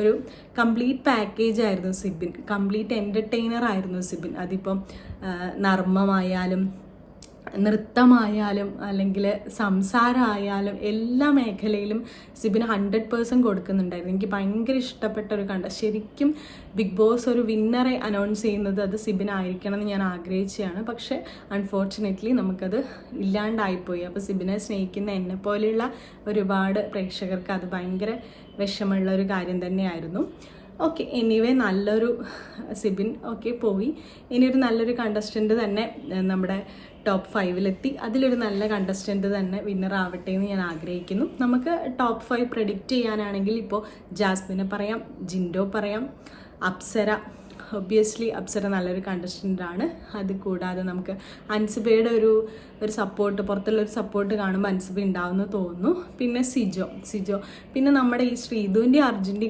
ഒരു complete package ആയിരുന്നു Sibin, complete entertainer ആയിരുന്നു സിബിൻ. അതിപ്പം നർമ്മമായാലും നൃത്തമായാലും അല്ലെങ്കിൽ സംസാരമായാലും എല്ലാ മേഖലയിലും സിബിന് 100% കൊടുക്കുന്നുണ്ടായിരുന്നു. എനിക്ക് ഭയങ്കര ഇഷ്ടപ്പെട്ട ഒരു ശരിക്കും ബിഗ് ബോസ് ഒരു വിന്നറെ അനൗൺസ് ചെയ്യുന്നത് അത് സിബിനായിരിക്കണം എന്ന് ഞാൻ ആഗ്രഹിച്ചതാണ്. പക്ഷേ അൺഫോർച്ചുനേറ്റ്ലി നമുക്കത് ഇല്ലാണ്ടായിപ്പോയി. അപ്പോൾ സിബിനെ സ്നേഹിക്കുന്ന എന്നെ പോലെയുള്ള ഒരുപാട് പ്രേക്ഷകർക്ക് അത് ഭയങ്കര വിഷമമുള്ള ഒരു കാര്യം തന്നെയായിരുന്നു. ഓക്കെ, എനിവേ നല്ലൊരു സിബിൻ പോയി. ഇനിയൊരു നല്ലൊരു കണ്ടസ്റ്റൻ്റ് തന്നെ നമ്മുടെ ടോപ്പ് 5-ലെത്തി. അതിലൊരു നല്ല കണ്ടസ്റ്റൻ്റ് തന്നെ വിന്നർ ആവട്ടെ എന്ന് ഞാൻ ആഗ്രഹിക്കുന്നു. നമുക്ക് ടോപ്പ് 5 പ്രെഡിക്റ്റ് ചെയ്യാനാണെങ്കിൽ ഇപ്പോൾ ജാസ്മിനെ പറയാം, ജിൻഡോ പറയാം, അപ്സര. ഒബ്വിയസ്ലി അപ്സര നല്ലൊരു കണ്ടസ്റ്റൻ്റാണ്. അത് കൂടാതെ നമുക്ക് അൻസിബയുടെ ഒരു സപ്പോർട്ട്, പുറത്തുള്ളൊരു സപ്പോർട്ട് കാണുമ്പോൾ അൻസിബ ഉണ്ടാവുമെന്ന് തോന്നുന്നു. പിന്നെ സിജോ, പിന്നെ നമ്മുടെ ഈ ശ്രീധുവിൻ്റെ അർജുൻ്റെ